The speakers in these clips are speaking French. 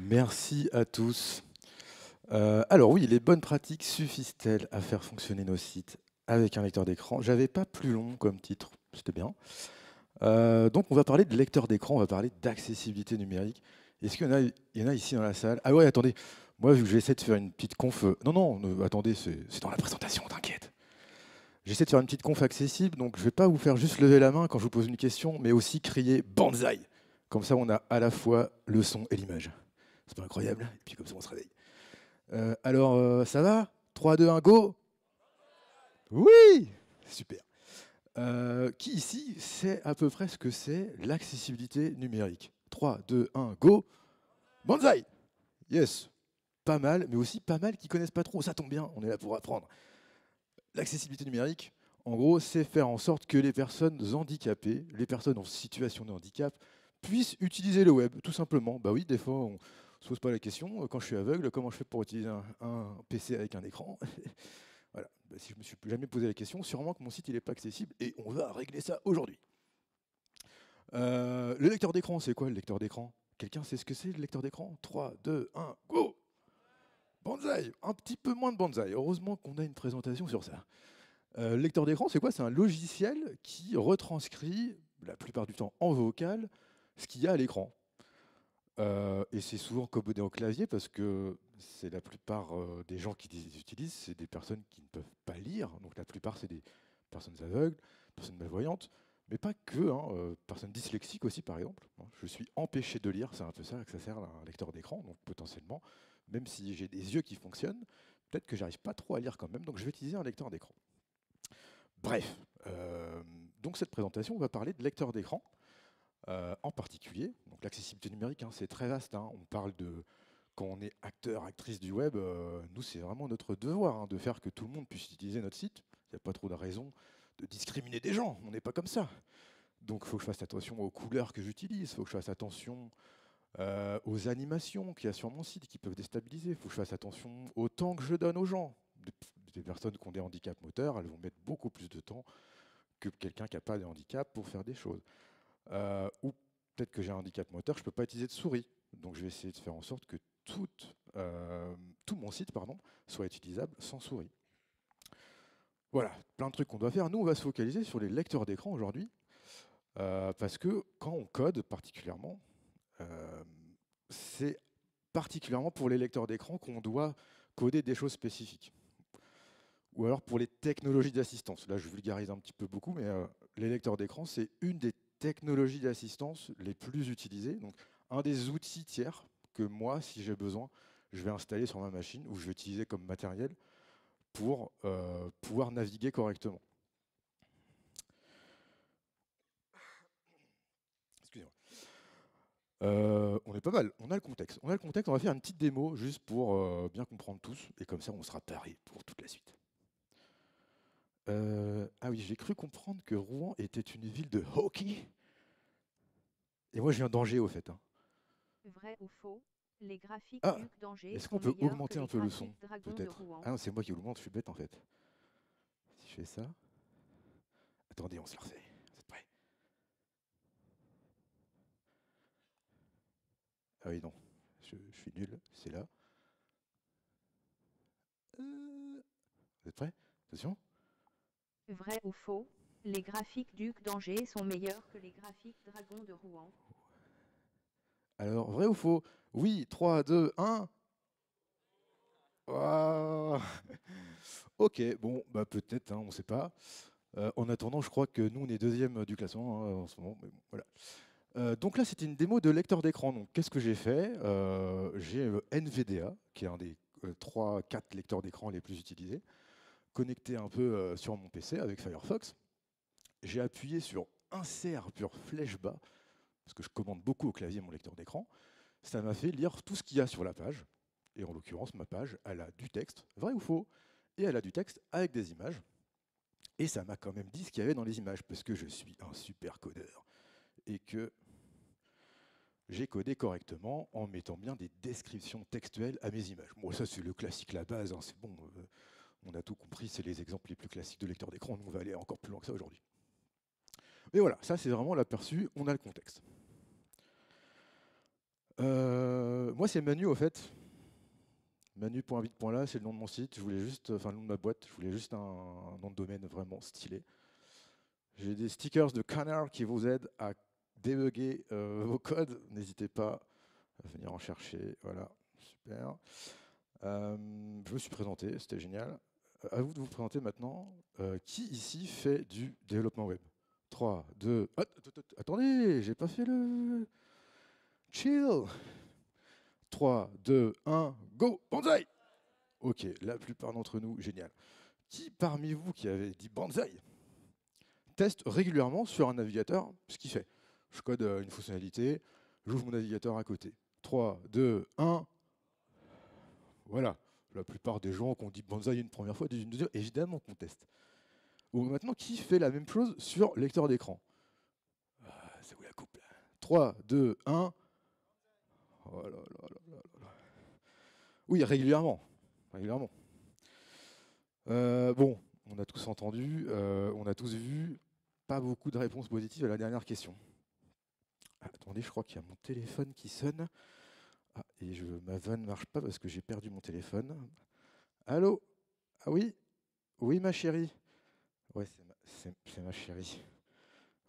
Merci à tous. Alors oui, les bonnes pratiques suffisent-elles à faire fonctionner nos sites avec un lecteur d'écran? J'avais pas plus long comme titre, c'était bien. Donc on va parler de lecteur d'écran, on va parler d'accessibilité numérique. Est-ce qu'il y en a ici dans la salle? Ah ouais, attendez, moi vu que j'essaie de faire une petite conf... non, non, attendez, c'est dans la présentation, t'inquiète. J'essaie de faire une petite conf accessible, donc je vais pas vous faire juste lever la main quand je vous pose une question, mais aussi crier Banzai. Comme ça, on a à la fois le son et l'image. C'est pas incroyable? Et puis comme ça, on se réveille. Ça va? 3, 2, 1, go! Oui! Super. Qui ici sait à peu près ce que c'est l'accessibilité numérique? 3, 2, 1, go! Banzai! Yes! Pas mal, mais aussi pas mal qui connaissent pas trop. Ça tombe bien, on est là pour apprendre. L'accessibilité numérique, en gros, c'est faire en sorte que les personnes handicapées, les personnes en situation de handicap, puissent utiliser le web, tout simplement. Bah oui, des fois, on se pose pas la question. Quand je suis aveugle, comment je fais pour utiliser un PC avec un écran? Voilà. Bah, si je me suis jamais posé la question, sûrement que mon site il n'est pas accessible et on va régler ça aujourd'hui. Le lecteur d'écran, c'est quoi le lecteur d'écran? Quelqu'un sait ce que c'est le lecteur d'écran? 3, 2, 1, go! Banzai! Un petit peu moins de banzai. Heureusement qu'on a une présentation sur ça. Le lecteur d'écran, c'est quoi? C'est un logiciel qui retranscrit, la plupart du temps en vocal, ce qu'il y a à l'écran. Et c'est souvent codé au clavier parce que c'est la plupart des gens qui les utilisent, c'est des personnes qui ne peuvent pas lire. Donc la plupart, c'est des personnes aveugles, personnes malvoyantes, mais pas que, hein, personnes dyslexiques aussi, par exemple. Je suis empêché de lire, c'est un peu ça que ça sert un lecteur d'écran. Donc potentiellement, même si j'ai des yeux qui fonctionnent, peut-être que j'arrive pas trop à lire quand même. Donc je vais utiliser un lecteur d'écran. Bref, donc cette présentation, on va parler de lecteur d'écran. En particulier, donc l'accessibilité numérique, hein, c'est très vaste. Hein. On parle de quand on est acteur, actrice du web, nous c'est vraiment notre devoir hein, de faire que tout le monde puisse utiliser notre site. Il n'y a pas trop de raison de discriminer des gens. On n'est pas comme ça. Donc il faut que je fasse attention aux couleurs que j'utilise. Il faut que je fasse attention aux animations qu'il y a sur mon site qui peuvent déstabiliser. Il faut que je fasse attention au temps que je donne aux gens. Des personnes qui ont des handicaps moteurs, elles vont mettre beaucoup plus de temps que quelqu'un qui n'a pas de handicap pour faire des choses. Ou peut-être que j'ai un handicap moteur, je ne peux pas utiliser de souris. Donc je vais essayer de faire en sorte que tout mon site soit utilisable sans souris. Voilà, plein de trucs qu'on doit faire. Nous, on va se focaliser sur les lecteurs d'écran aujourd'hui, parce que quand on code particulièrement, euh, c'est particulièrement pour les lecteurs d'écran qu'on doit coder des choses spécifiques. Ou alors pour les technologies d'assistance. Là, je vulgarise un petit peu beaucoup, mais les lecteurs d'écran, c'est une des technologies d'assistance les plus utilisées. Donc, un des outils tiers que moi, si j'ai besoin, je vais installer sur ma machine ou je vais utiliser comme matériel pour pouvoir naviguer correctement. Excusez-moi. On est pas mal, on a le contexte. On a le contexte, on va faire une petite démo juste pour bien comprendre tous, et comme ça on sera paré pour toute la suite. Ah oui, j'ai cru comprendre que Rouen était une ville de hockey. Et moi, je viens d'Angers, au fait. Hein. Vrai ou faux? Les graphiques Ah, Duc d'Angers est-ce sont qu'on peut meilleurs que augmenter un les peu le son, graphiques Dragon de peut-être? Rouen. Ah non, c'est moi qui augmente, je suis bête, en fait. Si je fais ça... Attendez, on se la refait. Vous êtes prêts? Ah oui, non. Je suis nul, c'est là. Vous êtes prêts? Attention. Vrai ou faux? Les graphiques Duc d'Angers sont meilleurs que les graphiques Dragon de Rouen. Alors, vrai ou faux? Oui, 3, 2, 1... Ouah. Ok, bon, bah peut-être, hein, on ne sait pas. En attendant, je crois que nous, on est deuxième du classement hein, en ce moment. Mais bon, voilà. Donc là, c'était une démo de lecteur d'écran. Donc, qu'est-ce que j'ai fait? J'ai NVDA, qui est un des 3-4 lecteurs d'écran les plus utilisés, connecté un peu sur mon PC avec Firefox. J'ai appuyé sur Insert sur flèche bas, parce que je commande beaucoup au clavier mon lecteur d'écran. Ça m'a fait lire tout ce qu'il y a sur la page. Et en l'occurrence, ma page, elle a du texte, vrai ou faux, et elle a du texte avec des images. Et ça m'a quand même dit ce qu'il y avait dans les images, parce que je suis un super codeur. Et que j'ai codé correctement en mettant bien des descriptions textuelles à mes images. Bon, ça c'est le classique, la base, hein, c'est bon, on a tout compris, c'est les exemples les plus classiques de lecteur d'écran, nous on va aller encore plus loin que ça aujourd'hui. Mais voilà, ça c'est vraiment l'aperçu, on a le contexte. Moi, c'est Manu, au fait. Manu.vite.là, c'est le nom de mon site. Je voulais juste, enfin, le nom de ma boîte. Je voulais juste un nom de domaine vraiment stylé. J'ai des stickers de canard qui vous aident à débugger vos codes. N'hésitez pas à venir en chercher. Voilà, super. Je me suis présenté, c'était génial. À vous de vous présenter maintenant. Qui ici fait du développement web? 3, 2, attendez, j'ai pas fait le chill. 3, 2, 1, go, banzai! Ok, la plupart d'entre nous, génial. Qui parmi vous qui avait dit banzai teste régulièrement sur un navigateur ce qu'il fait? Je code une fonctionnalité, j'ouvre mon navigateur à côté. 3, 2, 1, voilà. La plupart des gens qui ont dit banzai une première fois disent une deuxième, évidemment qu'on teste. Ou maintenant, qui fait la même chose sur lecteur d'écran? C'est où la coupe là? 3, 2, 1. Oh là là là là là. Oui, régulièrement. Régulièrement. Bon, on a tous entendu, on a tous vu, pas beaucoup de réponses positives à la dernière question. Ah, attendez, je crois qu'il y a mon téléphone qui sonne. Ah, et ma vanne ne marche pas parce que j'ai perdu mon téléphone. Allô? Ah oui? Oui, ma chérie. Ouais, c'est ma chérie.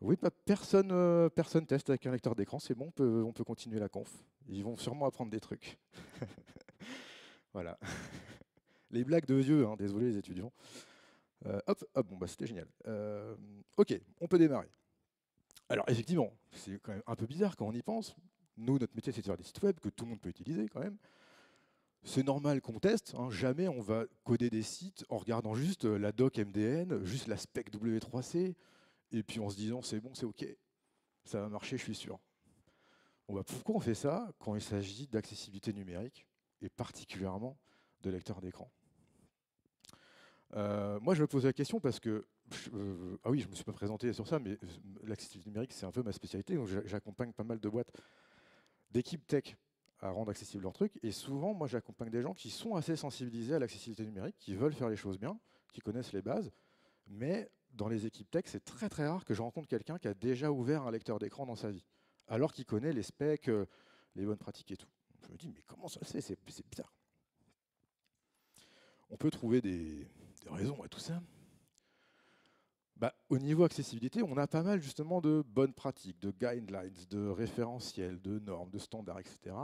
Oui, personne teste avec un lecteur d'écran, c'est bon, on peut continuer la conf. Ils vont sûrement apprendre des trucs. Voilà. Les blagues de vieux, hein, désolé les étudiants. Hop, bon, bah, c'était génial. Ok, on peut démarrer. Alors, effectivement, c'est quand même un peu bizarre quand on y pense. Nous, notre métier, c'est de faire des sites web que tout le monde peut utiliser quand même. C'est normal qu'on teste, hein. Jamais on va coder des sites en regardant juste la doc MDN, juste la spec W3C, et puis en se disant c'est bon, c'est OK, ça va marcher, je suis sûr. Pourquoi on fait ça quand il s'agit d'accessibilité numérique, et particulièrement de lecteurs d'écran? Moi, je me pose la question parce que, ah oui, je ne me suis pas présenté sur ça, mais l'accessibilité numérique, c'est un peu ma spécialité. Donc j'accompagne pas mal de boîtes, d'équipes tech à rendre accessible leur truc. Et souvent, moi, j'accompagne des gens qui sont assez sensibilisés à l'accessibilité numérique, qui veulent faire les choses bien, qui connaissent les bases. Mais dans les équipes tech, c'est très très rare que je rencontre quelqu'un qui a déjà ouvert un lecteur d'écran dans sa vie, alors qu'il connaît les specs, les bonnes pratiques et tout. Je me dis, mais comment ça se fait? C'est bizarre. On peut trouver des raisons à tout ça. Bah, au niveau accessibilité, on a pas mal justement de bonnes pratiques, de guidelines, de référentiels, de normes, de standards, etc.,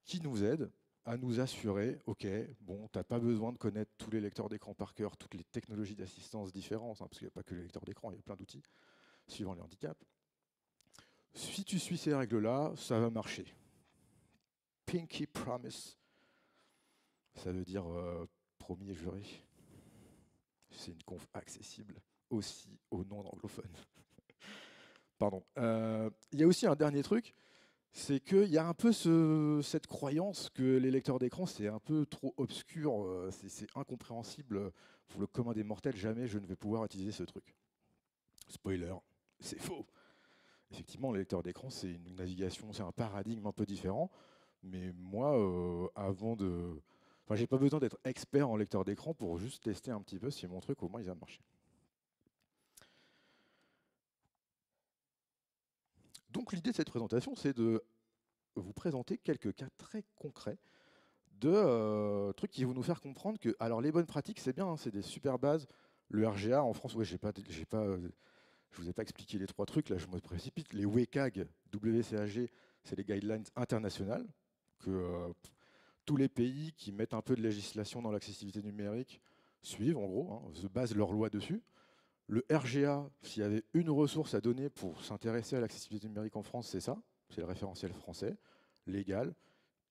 qui nous aident à nous assurer, ok, bon, tu n'as pas besoin de connaître tous les lecteurs d'écran par cœur, toutes les technologies d'assistance différentes, hein, parce qu'il n'y a pas que les lecteurs d'écran, il y a plein d'outils, suivant les handicaps. Si tu suis ces règles-là, ça va marcher. Pinky promise, ça veut dire promis et juré. C'est une conf accessible aussi aux non-anglophones. Pardon. Il y a aussi un dernier truc, c'est qu'il y a un peu cette croyance que les lecteurs d'écran, c'est un peu trop obscur, c'est incompréhensible pour le commun des mortels, jamais je ne vais pouvoir utiliser ce truc. Spoiler, c'est faux. Effectivement, les lecteurs d'écran, c'est une navigation, c'est un paradigme un peu différent, mais moi, Enfin, j'ai pas besoin d'être expert en lecteur d'écran pour juste tester un petit peu si mon truc, au moins, il va marcher. Donc l'idée de cette présentation, c'est de vous présenter quelques cas très concrets de trucs qui vont nous faire comprendre que, alors les bonnes pratiques, c'est bien, hein, c'est des super bases. Le RGA en France, ouais, je vous ai pas expliqué les trois trucs, là je me précipite. Les WCAG, WCAG, c'est les guidelines internationales que tous les pays qui mettent un peu de législation dans l'accessibilité numérique suivent, en gros, hein, se basent leur loi dessus. Le RGA, s'il y avait une ressource à donner pour s'intéresser à l'accessibilité numérique en France, c'est ça, c'est le référentiel français, légal,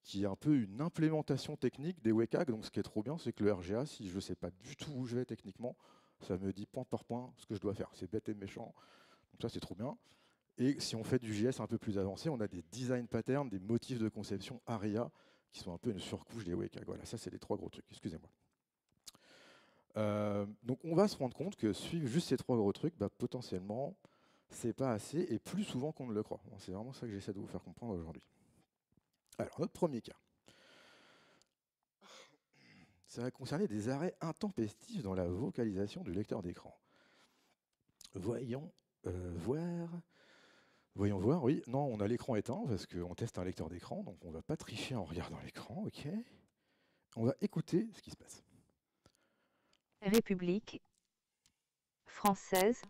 qui est un peu une implémentation technique des WCAG. Donc ce qui est trop bien, c'est que le RGA, si je ne sais pas du tout où je vais techniquement, ça me dit point par point ce que je dois faire. C'est bête et méchant. Donc ça, c'est trop bien. Et si on fait du JS un peu plus avancé, on a des design patterns, des motifs de conception ARIA, qui sont un peu une surcouche des WCAG. Voilà, ça, c'est les trois gros trucs. Excusez-moi. Donc on va se rendre compte que suivre juste ces trois gros trucs, bah, potentiellement, c'est pas assez, et plus souvent qu'on ne le croit. C'est vraiment ça que j'essaie de vous faire comprendre aujourd'hui. Alors, notre premier cas. Ça va concerner des arrêts intempestifs dans la vocalisation du lecteur d'écran. Voyons voir. Voyons voir, oui. Non, on a l'écran éteint parce qu'on teste un lecteur d'écran, donc on ne va pas tricher en regardant l'écran, ok. On va écouter ce qui se passe. République française,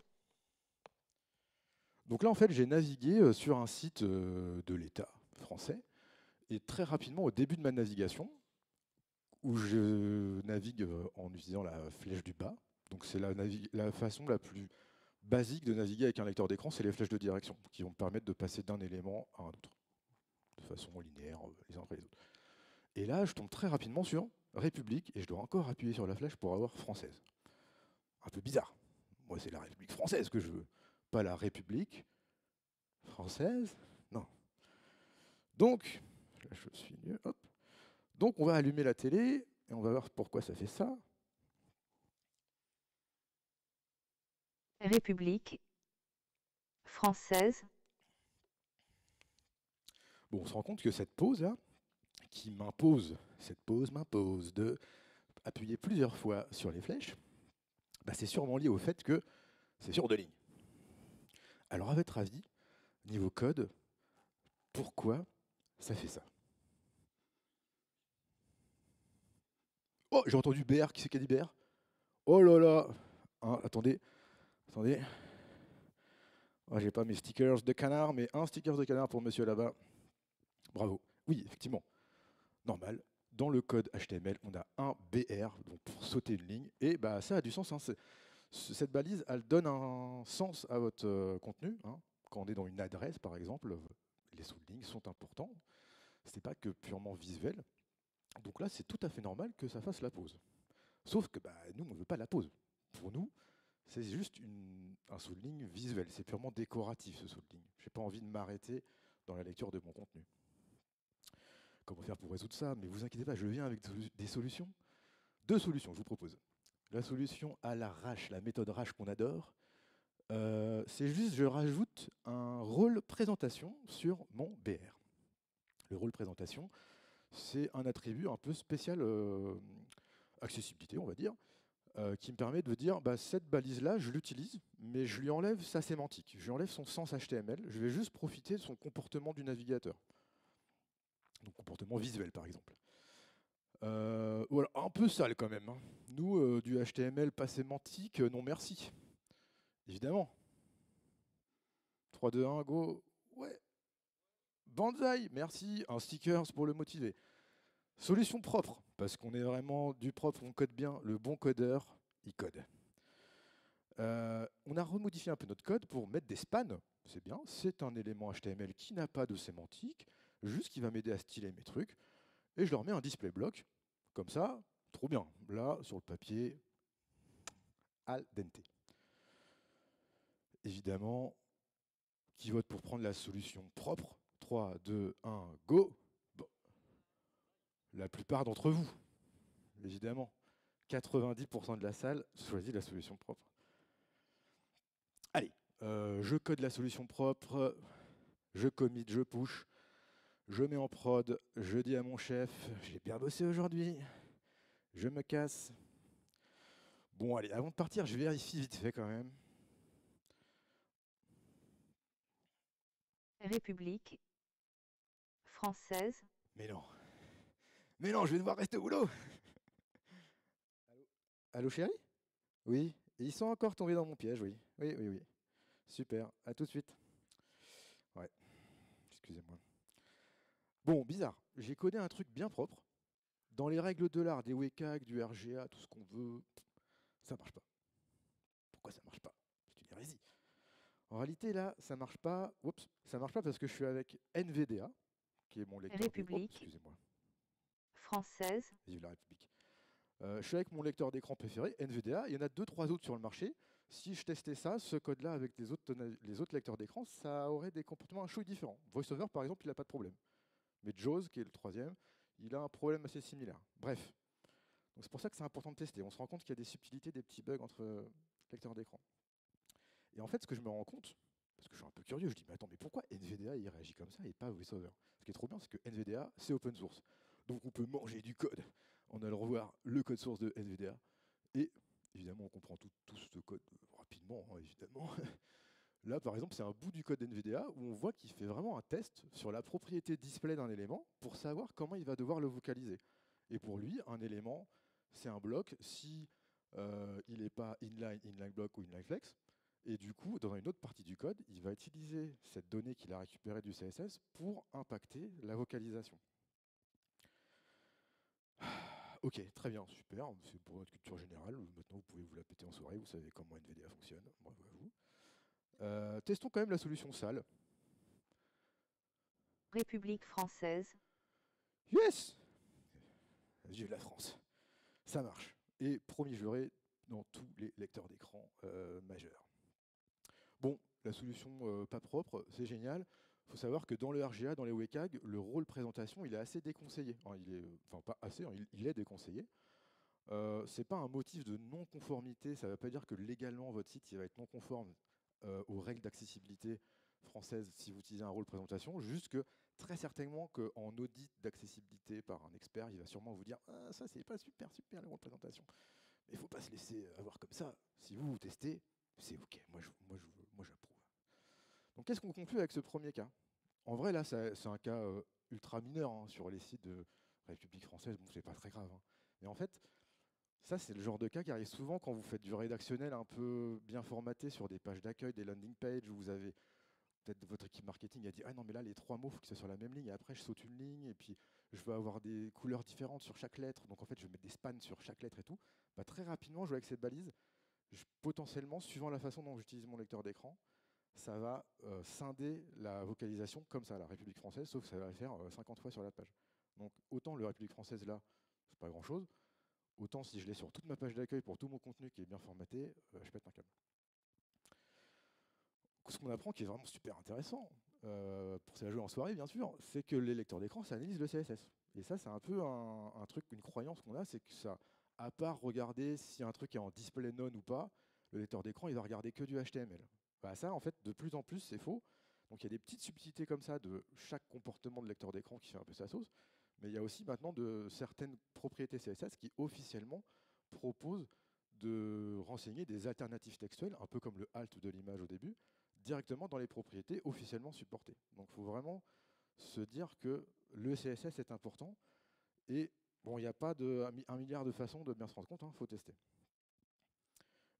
Donc là, en fait, j'ai navigué sur un site de l'État français, et très rapidement, au début de ma navigation, où je navigue en utilisant la flèche du bas, donc c'est la façon la plus basique de naviguer avec un lecteur d'écran, c'est les flèches de direction, qui vont me permettre de passer d'un élément à un autre, de façon linéaire, les uns après les autres. Et là, je tombe très rapidement sur République, et je dois encore appuyer sur la flèche pour avoir française. Un peu bizarre. Moi, c'est la République française que je veux, pas la République française. Non. Donc, là, je suis mieux. Hop. Donc, on va allumer la télé, et on va voir pourquoi ça fait ça. République française, Bon, on se rend compte que cette pause-là, qui m'impose, cette pause m'impose de appuyer plusieurs fois sur les flèches, bah, c'est sûrement lié au fait que c'est sur deux lignes. Alors, à votre avis, niveau code, pourquoi ça fait ça? Oh, j'ai entendu BR, qui c'est qui a dit BR? Oh là là. Hein, attendez, attendez. Oh, j'ai pas mes stickers de canard, mais un sticker de canard pour monsieur là-bas. Bravo. Oui, effectivement. Normal. Dans le code HTML, on a un BR, donc pour sauter une ligne, et bah, ça a du sens. Hein. Cette balise, elle donne un sens à votre contenu. Hein. Quand on est dans une adresse, par exemple, les sous-lignes sont importants. Ce n'est pas que purement visuel. Donc là, c'est tout à fait normal que ça fasse la pause. Sauf que bah, nous, on ne veut pas la pause. Pour nous, c'est juste un sous-ligne visuel. C'est purement décoratif, ce sous-ligne. Je n'ai pas envie de m'arrêter dans la lecture de mon contenu. Comment faire pour résoudre ça? Mais vous inquiétez pas, je viens avec des solutions. Deux solutions, je vous propose. La solution à l'arrache, la méthode RACH qu'on adore, c'est juste je rajoute un rôle présentation sur mon BR. Le rôle présentation, c'est un attribut un peu spécial accessibilité, on va dire, qui me permet de dire bah, cette balise-là, je l'utilise, mais je lui enlève sa sémantique, je lui enlève son sens HTML, je vais juste profiter de son comportement du navigateur. Donc comportement visuel par exemple. Voilà, un peu sale quand même. Hein. Nous, du HTML pas sémantique, non merci. Évidemment. 3, 2, 1, go. Ouais. Banzai, merci. Un sticker pour le motiver. Solution propre, parce qu'on est vraiment du propre, on code bien. Le bon codeur, il code. On a remodifié un peu notre code pour mettre des spans. C'est bien. C'est un élément HTML qui n'a pas de sémantique, juste qui va m'aider à styler mes trucs. Et je leur mets un display block. Comme ça, trop bien. Là, sur le papier, al dente. Évidemment, qui vote pour prendre la solution propre? 3, 2, 1, go. Bon, la plupart d'entre vous, évidemment. 90% de la salle choisit la solution propre. Allez, je code la solution propre, je commit, je push, je mets en prod, je dis à mon chef, j'ai bien bossé aujourd'hui, je me casse. Bon, allez, avant de partir, je vérifie vite fait quand même. République française, Mais non. Mais non, je vais devoir rester au boulot. Allô, allô chérie? Oui, ils sont encore tombés dans mon piège, oui. Oui, oui, oui. Super, à tout de suite. Ouais, excusez-moi. Bon, bizarre, j'ai codé un truc bien propre. Dans les règles de l'art, des WCAG, du RGA, tout ce qu'on veut, ça marche pas. Pourquoi ça marche pas? C'est une hérésie. En réalité, là, ça marche pas. Oups, ça marche pas parce que je suis avec NVDA, qui est mon lecteur d'écran. Oh, République excusez-moi, française, vive la République. Je suis avec mon lecteur d'écran préféré, NVDA. Il y en a 2, 3 autres sur le marché. Si je testais ça, ce code-là avec les autres lecteurs d'écran, ça aurait des comportements un chouï différents. VoiceOver, par exemple, il n'a pas de problème. Mais JAWS, qui est le troisième, il a un problème assez similaire. Bref. Donc c'est pour ça que c'est important de tester. On se rend compte qu'il y a des subtilités, des petits bugs entre lecteurs d'écran. Et en fait, ce que je me rends compte, parce que je suis un peu curieux, je dis, mais attends, mais pourquoi NVDA il réagit comme ça et pas VoiceOver? Ce qui est trop bien, c'est que NVDA, c'est open source. Donc on peut manger du code en allant revoir le code source de NVDA. Et évidemment, on comprend tout ce code rapidement, hein, évidemment. Là, par exemple, c'est un bout du code NVDA où on voit qu'il fait vraiment un test sur la propriété display d'un élément pour savoir comment il va devoir le vocaliser. Et pour lui, un élément, c'est un bloc si il n'est pas inline, inline block ou inline flex. Et du coup, dans une autre partie du code, il va utiliser cette donnée qu'il a récupérée du CSS pour impacter la vocalisation. Ok, très bien, super. C'est pour votre culture générale. Maintenant, vous pouvez vous la péter en soirée. Vous savez comment NVDA fonctionne. Bravo à vous. Testons quand même la solution sale. République française. Yes! Vive la France. Ça marche. Et promis juré, dans tous les lecteurs d'écran majeurs. Bon, la solution pas propre, c'est génial. Il faut savoir que dans le RGA, dans les WCAG, le rôle présentation, il est assez déconseillé. Enfin, pas assez, hein, il est déconseillé. C'est pas un motif de non-conformité, ça ne veut pas dire que légalement votre site il va être non conforme aux règles d'accessibilité françaises si vous utilisez un rôle présentation, juste que très certainement qu'en audit d'accessibilité par un expert, il va sûrement vous dire ah, ça c'est pas super le rôle présentation. Mais il ne faut pas se laisser avoir comme ça. Si vous testez, c'est ok, moi j'approuve. Donc qu'est-ce qu'on conclut avec ce premier cas? En vrai là c'est un cas ultra mineur hein, sur les sites de République française, bon c'est pas très grave. Hein. Mais en fait, ça, c'est le genre de cas qui arrive souvent quand vous faites du rédactionnel un peu bien formaté sur des pages d'accueil, des landing pages, où vous avez peut-être votre équipe marketing a dit ah non mais là les trois mots il faut que ce soit sur la même ligne et après je saute une ligne et puis je veux avoir des couleurs différentes sur chaque lettre donc en fait je vais mettre des spans sur chaque lettre et tout. Bah, très rapidement je vois avec cette balise potentiellement suivant la façon dont j'utilise mon lecteur d'écran ça va scinder la vocalisation comme ça la République française sauf que ça va le faire 50 fois sur la page. Donc autant le République française là c'est pas grand chose. Autant si je l'ai sur toute ma page d'accueil pour tout mon contenu qui est bien formaté, je pète un câble. Ce qu'on apprend qui est vraiment super intéressant, pour se la jouer en soirée bien sûr, c'est que les lecteurs d'écran, ça analyse le CSS. Et ça, c'est un peu un truc, une croyance qu'on a, c'est que ça, à part regarder si un truc est en display none ou pas, le lecteur d'écran, il va regarder que du HTML. Bah, ça, en fait, de plus en plus, c'est faux. Donc il y a des petites subtilités comme ça de chaque comportement de lecteur d'écran qui fait un peu sa sauce. Mais il y a aussi maintenant de certaines propriétés CSS qui officiellement proposent de renseigner des alternatives textuelles, un peu comme le alt de l'image au début, directement dans les propriétés officiellement supportées. Donc il faut vraiment se dire que le CSS est important et bon, il n'y a pas un milliard de façons de bien se rendre compte, il faut tester.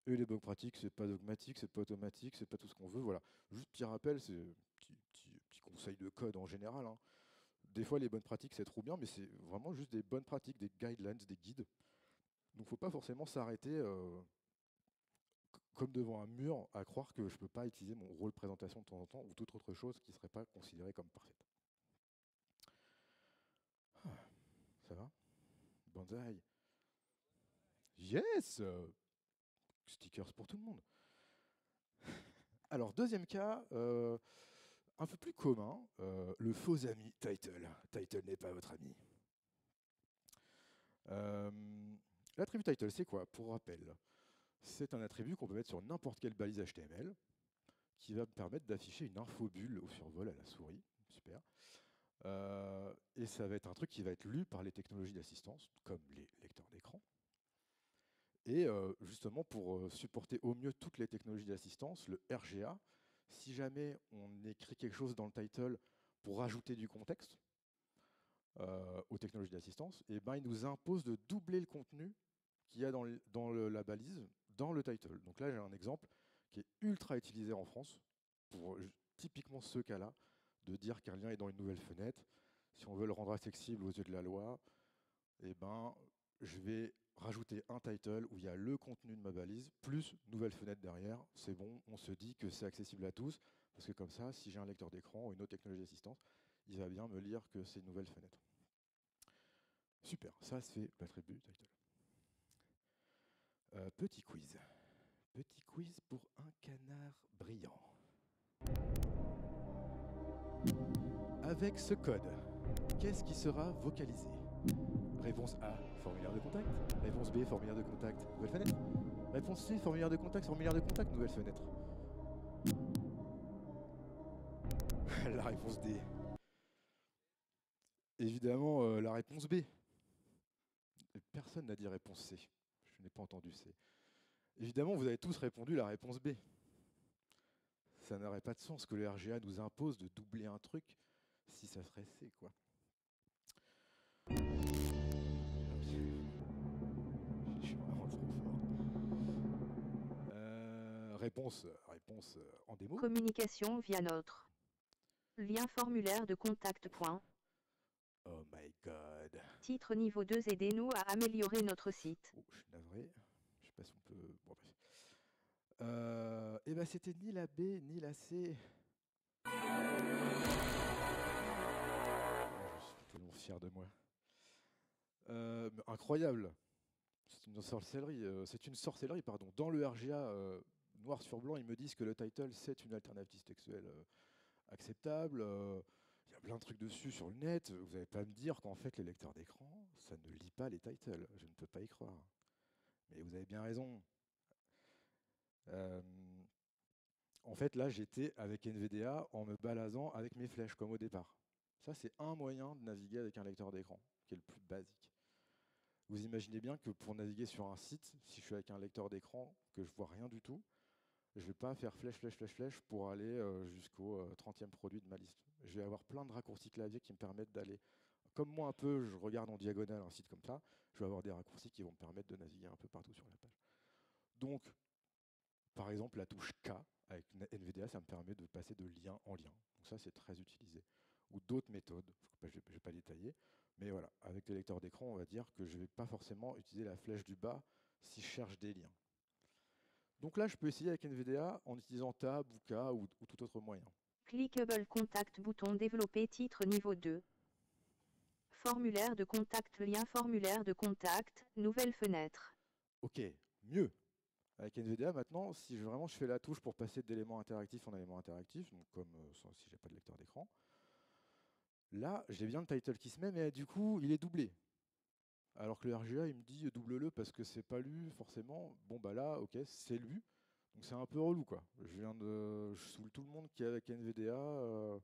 Et les bonnes pratiques, c'est pas dogmatique, c'est pas automatique, c'est pas tout ce qu'on veut. Voilà. Juste petit rappel, c'est petit conseil de code en général. Hein. Des fois, les bonnes pratiques, c'est trop bien, mais c'est vraiment juste des bonnes pratiques, des guidelines, des guides. Donc, il ne faut pas forcément s'arrêter comme devant un mur à croire que je ne peux pas utiliser mon rôle présentation de temps en temps ou toute autre chose qui ne serait pas considérée comme parfaite. Ah, ça va? Banzai. Yes! Stickers pour tout le monde. Alors, deuxième cas, un peu plus commun, le faux ami title. Title n'est pas votre ami. L'attribut title, c'est quoi? Pour rappel, c'est un attribut qu'on peut mettre sur n'importe quelle balise HTML qui va me permettre d'afficher une infobulle au survol à la souris. Super. Et ça va être un truc qui va être lu par les technologies d'assistance, comme les lecteurs d'écran. Et justement, pour supporter au mieux toutes les technologies d'assistance, le RGA, si jamais on écrit quelque chose dans le title pour rajouter du contexte aux technologies d'assistance, et ben, il nous impose de doubler le contenu qu'il y a dans la balise, dans le title. Donc là, j'ai un exemple qui est ultra utilisé en France, pour typiquement ce cas-là, de dire qu'un lien est dans une nouvelle fenêtre. Si on veut le rendre accessible aux yeux de la loi, eh ben, je vais rajouter un title où il y a le contenu de ma balise, plus nouvelle fenêtre derrière. C'est bon, on se dit que c'est accessible à tous, parce que comme ça, si j'ai un lecteur d'écran ou une autre technologie d'assistance, il va bien me lire que c'est une nouvelle fenêtre. Super, ça c'est l'attribut title. Petit quiz. Petit quiz pour un canard brillant. Avec ce code, qu'est-ce qui sera vocalisé? Réponse A, formulaire de contact. Réponse B, formulaire de contact, nouvelle fenêtre. Réponse C, formulaire de contact, nouvelle fenêtre. La réponse D. Évidemment, la réponse B. Personne n'a dit réponse C. Je n'ai pas entendu C. Évidemment, vous avez tous répondu la réponse B. ça n'aurait pas de sens que le RGA nous impose de doubler un truc si ça serait C, quoi. Je suis vraiment trop fort. Réponse en démo. Communication via notre lien formulaire de contact. Oh my god. Titre niveau 2, aidez-nous à améliorer notre site. Oh, je suis navré. Je sais pas si on peut. Bon, bref. Et ben c'était ni la B ni la C. Je suis tellement fier de moi. Mais incroyable. C'est une sorcellerie, pardon. Dans le RGA, noir sur blanc, ils me disent que le title, c'est une alternative textuelle acceptable. Il y a plein de trucs dessus sur le net. Vous n'allez pas me dire qu'en fait, les lecteurs d'écran, ça ne lit pas les titles. Je ne peux pas y croire. Mais vous avez bien raison. Euh, En fait, là, j'étais avec NVDA en me baladant avec mes flèches, comme au départ. Ça, c'est un moyen de naviguer avec un lecteur d'écran, qui est le plus basique. Vous imaginez bien que pour naviguer sur un site, si je suis avec un lecteur d'écran, que je vois rien du tout, je ne vais pas faire flèche, flèche, flèche, flèche pour aller jusqu'au 30e produit de ma liste. Je vais avoir plein de raccourcis clavier qui me permettent d'aller. Comme moi, un peu, je regarde en diagonale un site comme ça, je vais avoir des raccourcis qui vont me permettre de naviguer un peu partout sur la page. Donc, par exemple, la touche K avec NVDA, ça me permet de passer de lien en lien. Donc ça, c'est très utilisé. Ou d'autres méthodes, je ne vais pas détailler. Mais voilà, avec les lecteurs d'écran, on va dire que je ne vais pas forcément utiliser la flèche du bas si je cherche des liens. Donc là, je peux essayer avec NVDA en utilisant Tab ou K ou tout autre moyen. Clickable contact bouton développer titre niveau 2. Formulaire de contact, lien formulaire de contact, nouvelle fenêtre. Ok, mieux. Avec NVDA, maintenant, si je fais la touche pour passer d'éléments interactifs en éléments interactifs, donc comme si je n'ai pas de lecteur d'écran, là, j'ai bien le title qui se met, mais du coup, il est doublé. Alors que le RGA, il me dit double-le parce que c'est pas lu forcément. Bon, bah là, ok, c'est lu. Donc c'est un peu relou, quoi. Je saoule tout le monde qui est avec NVDA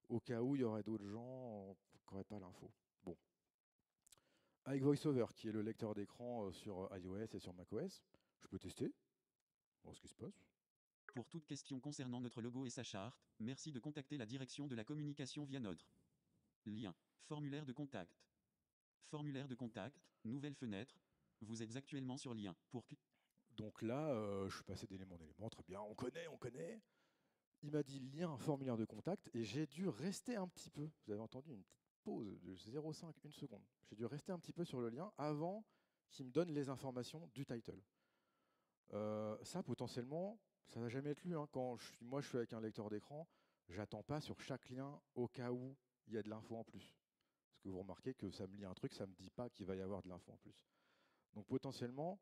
au cas où il y aurait d'autres gens qui n'auraient pas l'info. Bon. Avec VoiceOver, qui est le lecteur d'écran sur iOS et sur macOS, je peux tester. Voir ce qui se passe. Pour toute question concernant notre logo et sa charte, merci de contacter la direction de la communication via notre lien. Formulaire de contact. Formulaire de contact, nouvelle fenêtre. Vous êtes actuellement sur lien. Donc là, je suis passé d'élément en élément, très bien, on connaît. Il m'a dit lien, formulaire de contact, et j'ai dû rester un petit peu. Vous avez entendu une petite pause de 0,5, une seconde. J'ai dû rester un petit peu sur le lien avant qu'il me donne les informations du title. Ça, potentiellement, ça ne va jamais être lu. Hein. Quand moi, je suis avec un lecteur d'écran, j'attends pas sur chaque lien au cas où il y a de l'info en plus. Parce que vous remarquez que ça me lit un truc, ça ne me dit pas qu'il va y avoir de l'info en plus. Donc potentiellement,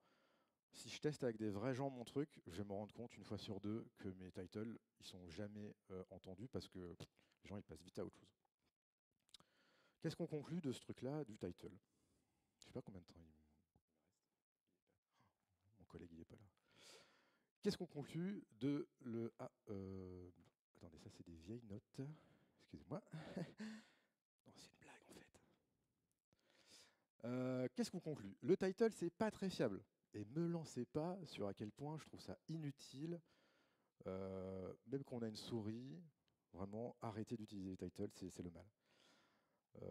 si je teste avec des vrais gens mon truc, je vais me rendre compte une fois sur deux que mes titles, ils sont jamais entendus parce que les gens ils passent vite à autre chose. Qu'est-ce qu'on conclut de ce truc-là, du title? Je sais pas combien de temps il me reste. Mon collègue il est pas là. Qu'est-ce qu'on conclut de le... attendez, ça c'est des vieilles notes. Excusez-moi. Non, c'est une blague en fait. Qu'est-ce qu'on conclut? Le title, c'est pas très fiable. Et me lancez pas sur à quel point je trouve ça inutile. Même quand on a une souris, vraiment, arrêtez d'utiliser les titles, c'est le mal.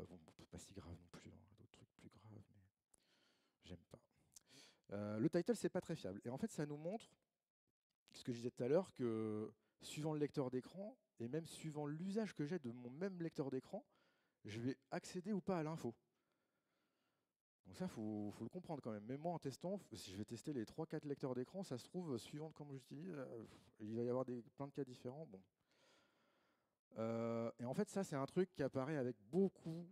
Bon, pas si grave non plus, hein, d'autres trucs plus graves, mais j'aime pas. Le title, c'est pas très fiable. Et en fait, ça nous montre ce que je disais tout à l'heure, que suivant le lecteur d'écran, et même suivant l'usage que j'ai de mon même lecteur d'écran, je vais accéder ou pas à l'info. Donc ça, faut le comprendre quand même. Même moi, en testant, si je vais tester les 3-4 lecteurs d'écran, ça se trouve, suivant comment j'utilise, il va y avoir plein de cas différents. Bon. Et en fait, ça, c'est un truc qui apparaît avec beaucoup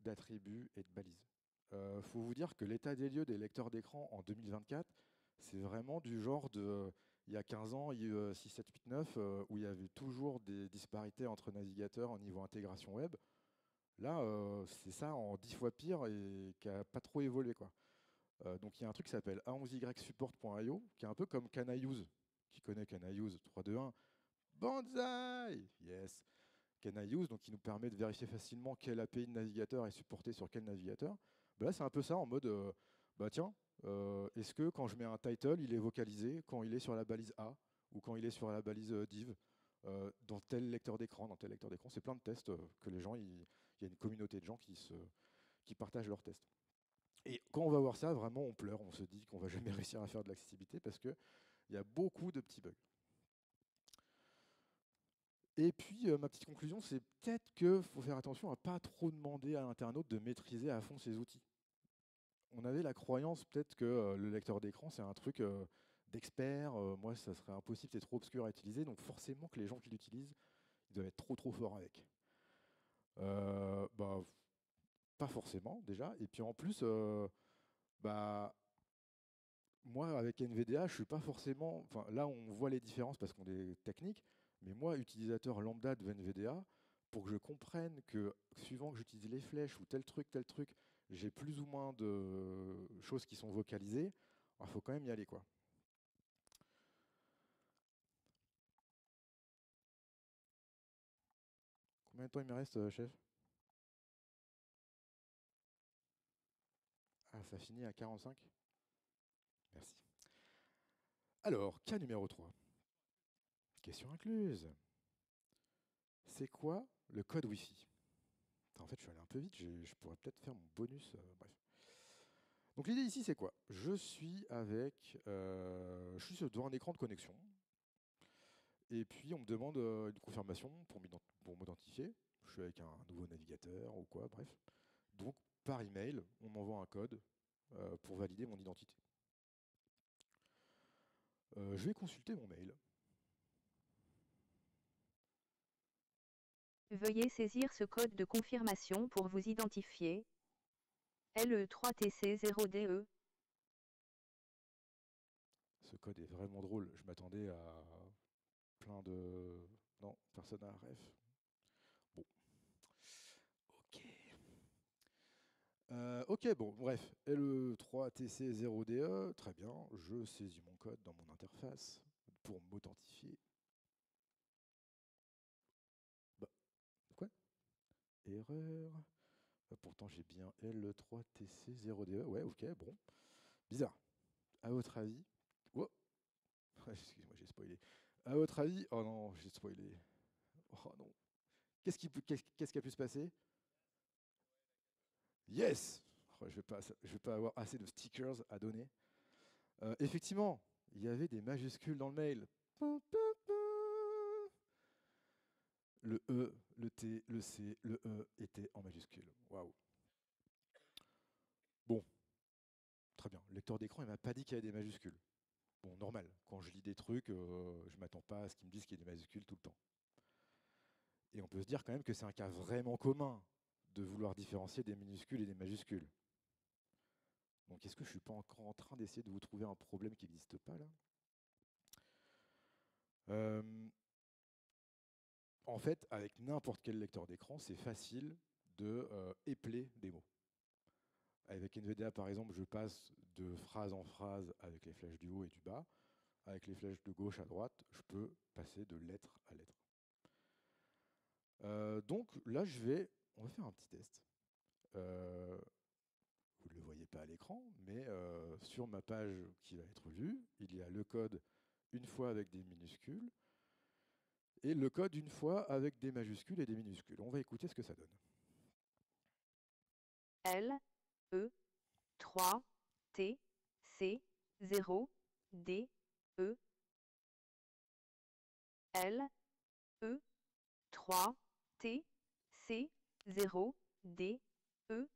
d'attributs et de balises. Faut vous dire que l'état des lieux des lecteurs d'écran en 2024, c'est vraiment du genre de... Il y a 15 ans, il y a eu 6, 7, 8, 9, où il y avait toujours des disparités entre navigateurs au niveau intégration web. Là, c'est ça en 10 fois pire et qui n'a pas trop évolué, quoi. Donc il y a un truc qui s'appelle a11ysupport.io, qui est un peu comme Can I Use, qui connaît Can I Use 321. Banzai! Yes! Can I Use, donc qui nous permet de vérifier facilement quelle API de navigateur est supportée sur quel navigateur. Ben là, c'est un peu ça en mode, bah tiens, est-ce que quand je mets un title, il est vocalisé quand il est sur la balise A? ou quand il est sur la balise div, dans tel lecteur d'écran, dans tel lecteur d'écran. C'est plein de tests que les gens, il y a une communauté de gens qui partagent leurs tests. Et quand on va voir ça, vraiment, on pleure, on se dit qu'on va jamais réussir à faire de l'accessibilité parce qu'il y a beaucoup de petits bugs. Et puis, ma petite conclusion, c'est peut-être qu'il faut faire attention à ne pas trop demander à l'internaute de maîtriser à fond ses outils. On avait la croyance peut-être que le lecteur d'écran, c'est un truc d'expert. Moi, ça serait impossible, c'est trop obscur à utiliser. Donc forcément que les gens qui l'utilisent, ils doivent être trop forts avec. Bah, pas forcément déjà. Et puis en plus, bah, moi, avec NVDA, je suis pas forcément. Enfin, là, on voit les différences parce qu'on est technique. Mais moi, utilisateur lambda de NVDA, pour que je comprenne que suivant que j'utilise les flèches ou tel truc, j'ai plus ou moins de choses qui sont vocalisées, il faut quand même y aller, quoi. Combien de temps il me reste, chef? Ah, ça finit à 45. Merci. Alors, cas numéro 3. Question incluse. C'est quoi le code Wi-Fi? En fait, je suis allé un peu vite, je pourrais peut-être faire mon bonus. Bref. Donc l'idée ici, c'est quoi? Je suis devant un écran de connexion. Et puis, on me demande une confirmation pour m'identifier. Je suis avec un nouveau navigateur ou quoi, bref. Donc, par email, on m'envoie un code pour valider mon identité. Je vais consulter mon mail. Veuillez saisir ce code de confirmation pour vous identifier. LE3TC0DE. Ce code est vraiment drôle. Je m'attendais à plein de... Non, personne n'a ref. Bon. Ok. Ok, bon, bref. LE3TC0DE, très bien. Je saisis mon code dans mon interface pour m'authentifier. Bah, quoi? Erreur. Pourtant, j'ai bien L3TC0DE. Ouais, ok, bon. Bizarre. À votre avis... Oh. Excusez-moi, j'ai spoilé. À votre avis... Oh non, j'ai spoilé. Oh non. Qu'est-ce qui a pu se passer? Yes! Oh, je vais pas avoir assez de stickers à donner. Effectivement, il y avait des majuscules dans le mail. Le E, le T, le C, le E étaient en majuscules. Waouh. Bon, très bien. Le lecteur d'écran, il m'a pas dit qu'il y avait des majuscules. Bon, normal. Quand je lis des trucs, je m'attends pas à ce qu'ils me disent qu'il y a des majuscules tout le temps. Et on peut se dire quand même que c'est un cas vraiment commun de vouloir différencier des minuscules et des majuscules. Donc est-ce que je ne suis pas encore en train d'essayer de vous trouver un problème qui n'existe pas là? En fait, avec n'importe quel lecteur d'écran, c'est facile de épeler des mots. Avec NVDA, par exemple, je passe de phrase en phrase avec les flèches du haut et du bas. Avec les flèches de gauche à droite, je peux passer de lettre à lettre. Donc là, on va faire un petit test. Vous ne le voyez pas à l'écran, mais sur ma page qui va être vue, il y a le code une fois avec des minuscules et le code une fois avec des majuscules et des minuscules. On va écouter ce que ça donne. L, E, 3, T, C, 0, D, E. L, E, 3, T, C, 0, D, E.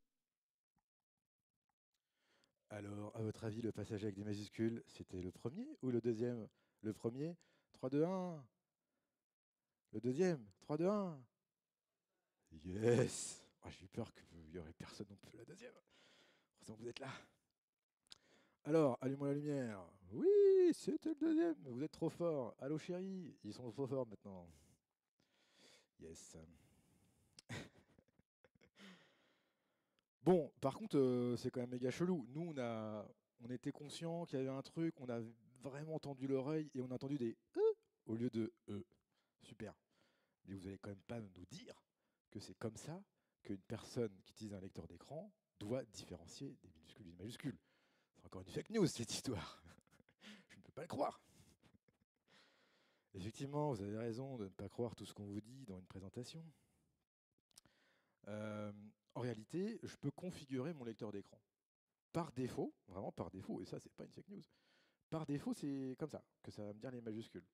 Alors, à votre avis, le passage avec des majuscules, c'était le premier ou le deuxième? Le premier, 3, 2, 1. Le deuxième, 3, 2, 1. Yes! Oh, j'ai eu peur qu'il n'y aurait personne non plus la deuxième. Heureusement que vous êtes là. Alors, allumons la lumière. Oui, c'était le deuxième. Vous êtes trop fort. Allô chérie, ils sont trop forts maintenant. Yes. Bon, par contre, c'est quand même méga chelou. Nous, on était conscients qu'il y avait un truc, on a vraiment tendu l'oreille et on a entendu des au lieu de Super. Mais vous allez quand même pas nous dire que c'est comme ça qu'une personne qui utilise un lecteur d'écran doit différencier des minuscules et des majuscules. C'est encore une fake news cette histoire. Je ne peux pas le croire. Effectivement, vous avez raison de ne pas croire tout ce qu'on vous dit dans une présentation. En réalité, je peux configurer mon lecteur d'écran. Par défaut, vraiment par défaut, et ça, c'est pas une fake news. Par défaut, c'est comme ça que ça va me dire les majuscules.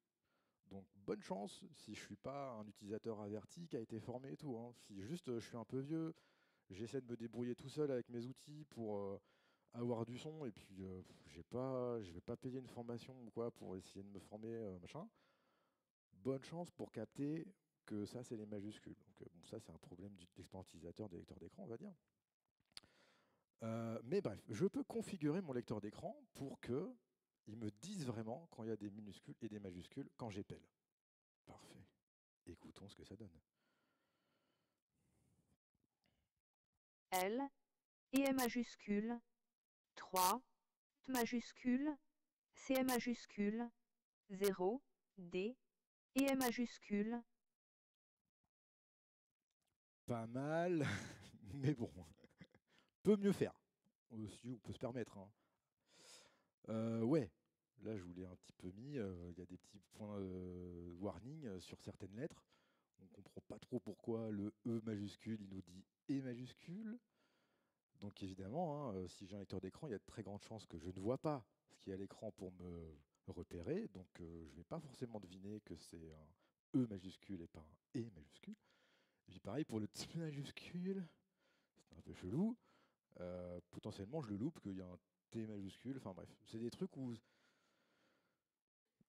Donc, bonne chance si je suis pas un utilisateur averti qui a été formé et tout, hein. Si juste je suis un peu vieux, j'essaie de me débrouiller tout seul avec mes outils pour avoir du son, et puis je vais pas payer une formation ou quoi pour essayer de me former, machin. Bonne chance pour capter que ça, c'est les majuscules. Donc, bon, ça, c'est un problème d'expérience utilisateur des lecteurs d'écran, on va dire. Mais bref, je peux configurer mon lecteur d'écran pour que il me dise vraiment quand il y a des minuscules et des majuscules quand j'épelle. Parfait. Écoutons ce que ça donne. L, E majuscule, 3, T majuscule, C majuscule, 0, D, E majuscule. Pas mal, mais bon, peut mieux faire. Aussi, on peut se permettre, hein. Ouais, là je vous l'ai un petit peu mis. Il y a des petits points warning sur certaines lettres. On ne comprend pas trop pourquoi le E majuscule, il nous dit E majuscule. Donc évidemment, hein, si j'ai un lecteur d'écran, il y a de très grandes chances que je ne vois pas ce qu'il y a à l'écran pour me repérer. Donc je ne vais pas forcément deviner que c'est un E majuscule et pas un E majuscule. Et puis pareil pour le T majuscule, c'est un peu chelou. Potentiellement, je le loupe qu'il y a un T majuscule. Enfin bref, c'est des trucs où...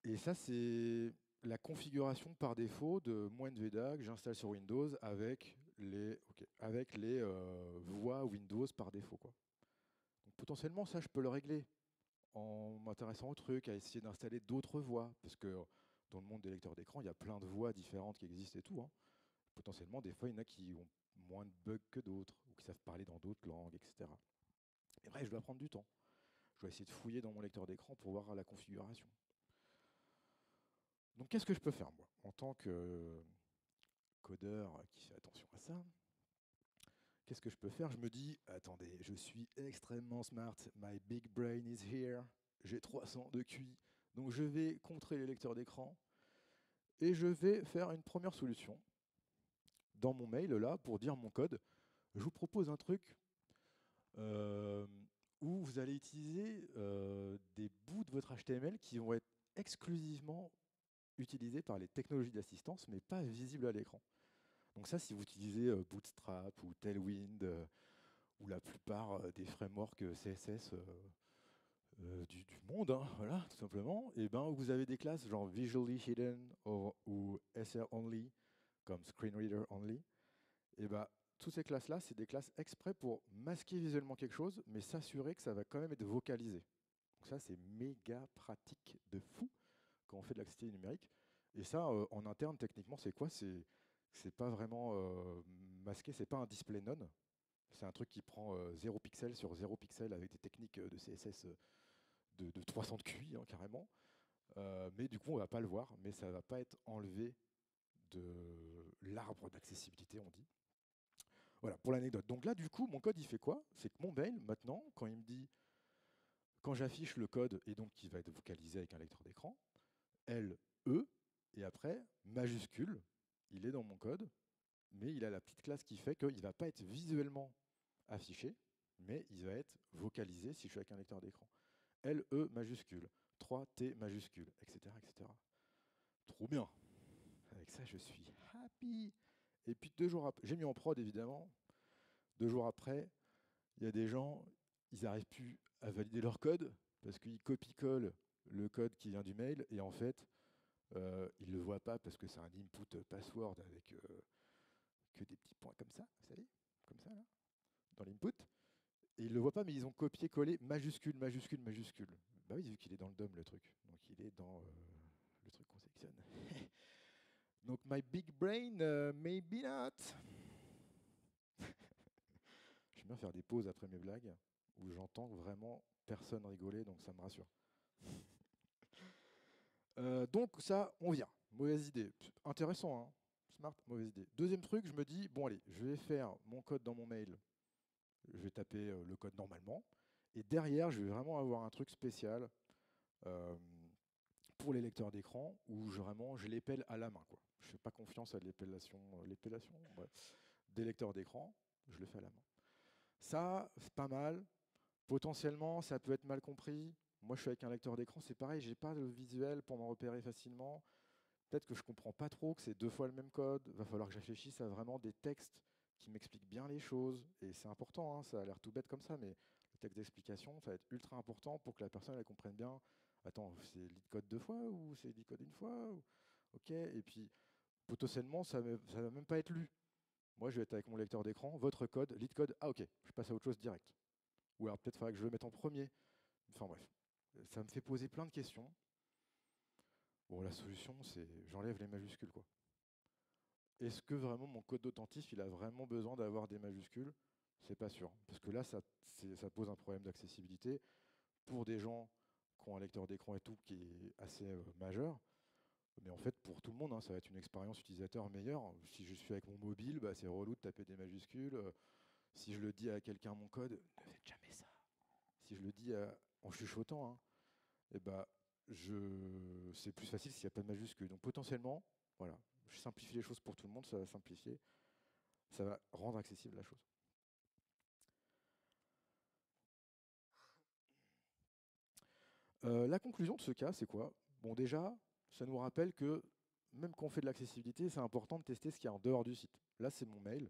Et ça, c'est la configuration par défaut de mon NVDA que j'installe sur Windows avec les voix Windows par défaut, quoi. Donc, potentiellement, ça, je peux le régler en m'intéressant au truc, à essayer d'installer d'autres voix, parce que dans le monde des lecteurs d'écran, il y a plein de voix différentes qui existent et tout, hein. Potentiellement, des fois, il y en a qui ont moins de bugs que d'autres, ou qui savent parler dans d'autres langues, etc. Et bref, je dois prendre du temps. Je dois essayer de fouiller dans mon lecteur d'écran pour voir la configuration. Donc, qu'est-ce que je peux faire, moi, en tant que codeur qui fait attention à ça? Qu'est-ce que je peux faire? Je me dis, attendez, je suis extrêmement smart, my big brain is here, j'ai 300 de QI, donc je vais contrer les lecteurs d'écran et je vais faire une première solution dans mon mail là pour dire mon code. Je vous propose un truc euh, où vous allez utiliser des bouts de votre HTML qui vont être exclusivement utilisés par les technologies d'assistance, mais pas visibles à l'écran. Donc ça, si vous utilisez Bootstrap ou Tailwind ou la plupart des frameworks CSS du monde, hein, voilà, tout simplement, et ben, vous avez des classes genre Visually Hidden ou SR Only, comme Screen Reader Only. Et ben, toutes ces classes-là, c'est des classes exprès pour masquer visuellement quelque chose, mais s'assurer que ça va quand même être vocalisé. Donc ça, c'est méga pratique de fou quand on fait de l'accessibilité numérique. Et ça, en interne, techniquement, c'est quoi? C'est pas vraiment masqué, c'est pas un display none. C'est un truc qui prend 0 pixel sur 0 pixel avec des techniques de CSS de 300 de QI, hein, carrément. Mais du coup, on ne va pas le voir, mais ça ne va pas être enlevé de l'arbre d'accessibilité, on dit. Voilà, pour l'anecdote. Donc là, du coup, mon code, il fait quoi? C'est que mon mail, maintenant, quand il me dit, quand j'affiche le code, et donc qui va être vocalisé avec un lecteur d'écran, L, E, et après, majuscule, il est dans mon code, mais il a la petite classe qui fait qu'il ne va pas être visuellement affiché, mais il va être vocalisé si je suis avec un lecteur d'écran. LE majuscule, 3T majuscule, etc., etc. Trop bien. Avec ça, je suis happy. Et puis 2 jours après, j'ai mis en prod évidemment. 2 jours après, il y a des gens, ils n'arrivent plus à valider leur code parce qu'ils copie-collent le code qui vient du mail et en fait, ils ne le voient pas parce que c'est un input password avec que des petits points comme ça, vous savez, comme ça là, dans l'input. Et ils ne le voient pas, mais ils ont copié-collé majuscule, majuscule, majuscule. Bah oui, vu qu'il est dans le DOM, le truc. Donc il est dans le truc qu'on sélectionne. Donc my big brain, maybe not. J'aime bien faire des pauses après mes blagues où j'entends vraiment personne rigoler, donc ça me rassure. Donc ça, on vient. Mauvaise idée. Intéressant, hein. Smart, mauvaise idée. Deuxième truc, je me dis, bon allez, je vais faire mon code dans mon mail. Je vais taper le code normalement. Et derrière, je vais vraiment avoir un truc spécial pour les lecteurs d'écran, où vraiment je l'épelle à la main, quoi. Je ne fais pas confiance à l'épellation, ouais, des lecteurs d'écran, je le fais à la main. Ça, c'est pas mal. Potentiellement, ça peut être mal compris. Moi, je suis avec un lecteur d'écran, c'est pareil, j'ai pas le visuel pour m'en repérer facilement. Peut-être que je comprends pas trop, que c'est 2 fois le même code. Va falloir que je réfléchisse à vraiment des textes qui m'expliquent bien les choses. Et c'est important, hein, ça a l'air tout bête comme ça, mais le texte d'explication, ça va être ultra important pour que la personne elle comprenne bien. Attends, c'est lead code 2 fois ou c'est lead code 1 fois Ok, et puis potentiellement, ça ne va même pas être lu. Moi, je vais être avec mon lecteur d'écran, votre code, lead code, ah ok, je passe à autre chose direct. Ou alors peut-être faudra que je le mette en premier. Enfin bref, ça me fait poser plein de questions. Bon, la solution, c'est j'enlève les majuscules, quoi. Est-ce que vraiment mon code d'authentif, il a vraiment besoin d'avoir des majuscules? C'est pas sûr. Parce que là, ça pose un problème d'accessibilité pour des gens qui ont un lecteur d'écran et tout qui est assez majeur. Mais en fait, pour tout le monde, hein, ça va être une expérience utilisateur meilleure. Si je suis avec mon mobile, bah, c'est relou de taper des majuscules. Si je le dis à quelqu'un mon code, ne faites jamais ça. Si je le dis en chuchotant, hein, eh ben, c'est plus facile s'il n'y a pas de majuscules. Donc potentiellement, voilà, je simplifie les choses pour tout le monde, ça va simplifier, ça va rendre accessible la chose. La conclusion de ce cas, c'est quoi? Bon, déjà, ça nous rappelle que même quand on fait de l'accessibilité, c'est important de tester ce qu'il y a en dehors du site. Là, c'est mon mail.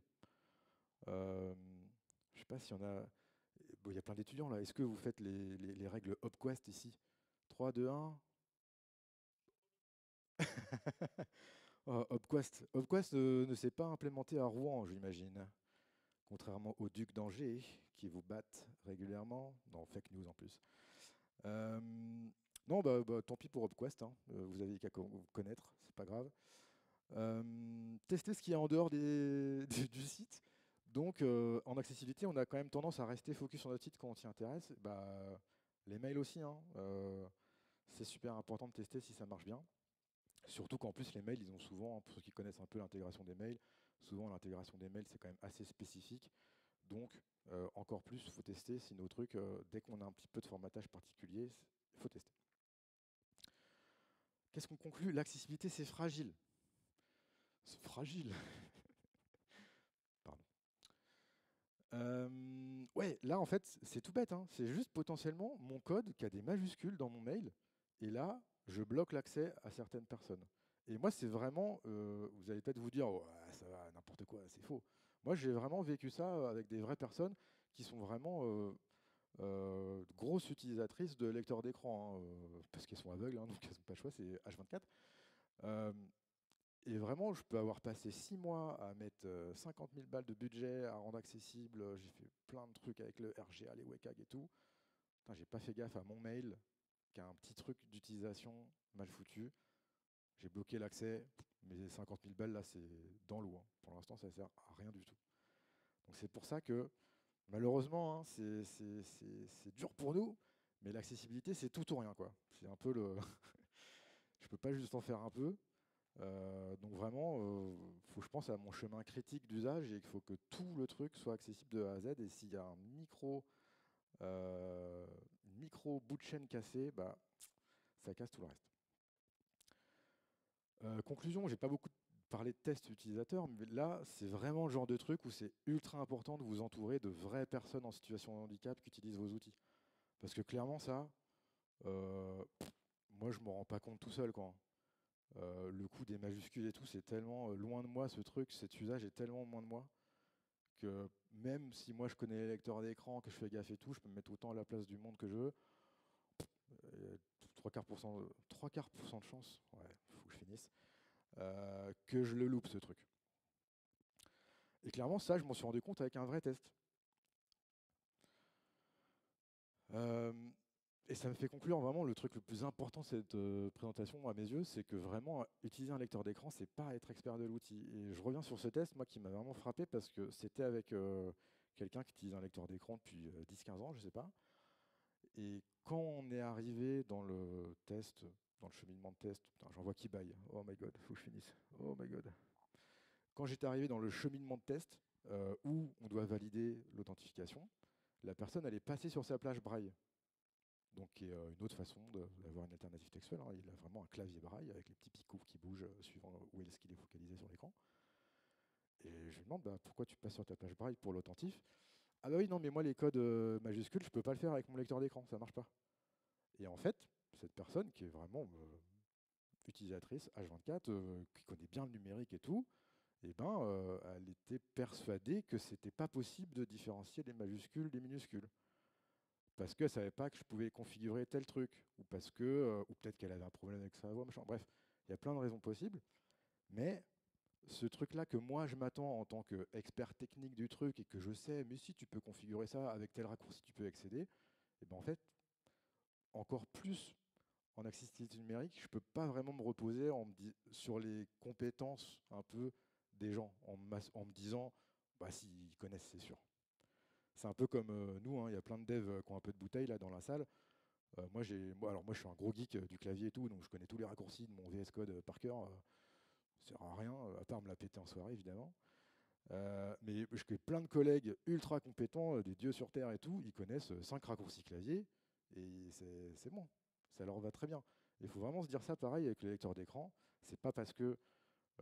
Je ne sais pas s'il y en a. Bon, il y a plein d'étudiants là. Est-ce que vous faites les règles HopQuest ici? 3, 2, 1. Oh, HopQuest ne s'est pas implémenté à Rouen, j'imagine. Contrairement aux ducs d'Angers qui vous battent régulièrement. Non, fake news en plus. Non, tant pis pour HopQuest. Hein. Vous avez qu'à connaître, c'est pas grave. Tester ce qu'il y a en dehors du site. Donc, en accessibilité, on a quand même tendance à rester focus sur notre site quand on s'y intéresse. Bah, les mails aussi. Hein. C'est super important de tester si ça marche bien. Surtout qu'en plus, les mails, ils ont souvent, pour ceux qui connaissent un peu l'intégration des mails, souvent l'intégration des mails, c'est quand même assez spécifique. Donc, encore plus, il faut tester si nos trucs, dès qu'on a un petit peu de formatage particulier, il faut tester. Qu'est-ce qu'on conclut? L'accessibilité, c'est fragile. C'est fragile. Pardon. Ouais, là, en fait, c'est tout bête. Hein. C'est juste potentiellement mon code qui a des majuscules dans mon mail. Et là, je bloque l'accès à certaines personnes. Et moi, c'est vraiment, vous allez peut-être vous dire, oh, ça va, n'importe quoi, c'est faux. Moi, j'ai vraiment vécu ça avec des vraies personnes qui sont vraiment grosses utilisatrices de lecteurs d'écran, hein, parce qu'elles sont aveugles, hein, donc elles n'ont pas le choix, c'est H24. Et vraiment, je peux avoir passé 6 mois à mettre 50 000 balles de budget à rendre accessible. J'ai fait plein de trucs avec le RGA, les WCAG et tout. J'ai pas fait gaffe à mon mail, qui a un petit truc d'utilisation mal foutu. J'ai bloqué l'accès. Mes 50 000 balles, là, c'est dans l'eau. Hein. Pour l'instant, ça ne sert à rien du tout. Donc c'est pour ça que, malheureusement, hein, c'est dur pour nous, mais l'accessibilité, c'est tout ou rien, quoi. C'est un peu le... Je peux pas juste en faire un peu. Donc vraiment, faut que je pense à mon chemin critique d'usage et qu'il faut que tout le truc soit accessible de A à Z. Et s'il y a un micro bout de chaîne cassé, bah, ça casse tout le reste. Conclusion, j'ai pas beaucoup parlé de tests utilisateurs, mais là, c'est vraiment le genre de truc où c'est ultra important de vous entourer de vraies personnes en situation de handicap qui utilisent vos outils. Parce que clairement, ça, moi, je ne m'en rends pas compte tout seul, quoi. Le coût des majuscules et tout, c'est tellement loin de moi ce truc, cet usage est tellement loin de moi que même si moi je connais les lecteurs d'écran, que je fais gaffe et tout, je peux me mettre autant à la place du monde que je veux. 3 quarts % de chance, ouais, faut que je finisse, que je le loupe ce truc. Et clairement, ça, je m'en suis rendu compte avec un vrai test. Et ça me fait conclure vraiment le truc le plus important de cette présentation à mes yeux, c'est que vraiment utiliser un lecteur d'écran, c'est pas être expert de l'outil. Et je reviens sur ce test, moi qui m'a vraiment frappé parce que c'était avec quelqu'un qui utilise un lecteur d'écran depuis 10-15 ans, je sais pas. Et quand on est arrivé dans le test, dans le cheminement de test, j'en vois qui baille. Oh my god, faut que je finisse. Oh my god. Quand j'étais arrivé dans le cheminement de test où on doit valider l'authentification, la personne elle est passée sur sa plage braille. donc qui est une autre façon d'avoir une alternative textuelle. Hein. Il a vraiment un clavier braille avec les petits picots qui bougent suivant où est-ce qu'il est focalisé sur l'écran. Et je lui demande pourquoi tu passes sur ta page braille pour l'autentif. Ah bah oui, non, mais moi les codes majuscules, je peux pas le faire avec mon lecteur d'écran, ça marche pas. Et en fait, cette personne qui est vraiment utilisatrice H24, qui connaît bien le numérique et tout, elle était persuadée que c'était pas possible de différencier les majuscules des minuscules. Parce qu'elle ne savait pas que je pouvais configurer tel truc, ou parce que, ou peut-être qu'elle avait un problème avec sa voix, machin. Bref, il y a plein de raisons possibles. Mais ce truc-là que moi je m'attends en tant qu'expert technique du truc et que je sais, mais si tu peux configurer ça avec tel raccourci, tu peux accéder, et ben en fait, encore plus en accessibilité numérique, je ne peux pas vraiment me reposer sur les compétences un peu des gens, en me disant, s'ils connaissent, c'est sûr. C'est un peu comme nous, hein, il y a plein de devs qui ont un peu de bouteille là dans la salle. Moi, je suis un gros geek du clavier et tout, donc je connais tous les raccourcis de mon VS Code par cœur. Ça sert à rien, à part me la péter en soirée, évidemment. Mais je connais plein de collègues ultra compétents, des dieux sur Terre et tout, ils connaissent 5 raccourcis clavier, et c'est bon, ça leur va très bien. Il faut vraiment se dire ça pareil avec le lecteur d'écran. C'est pas parce que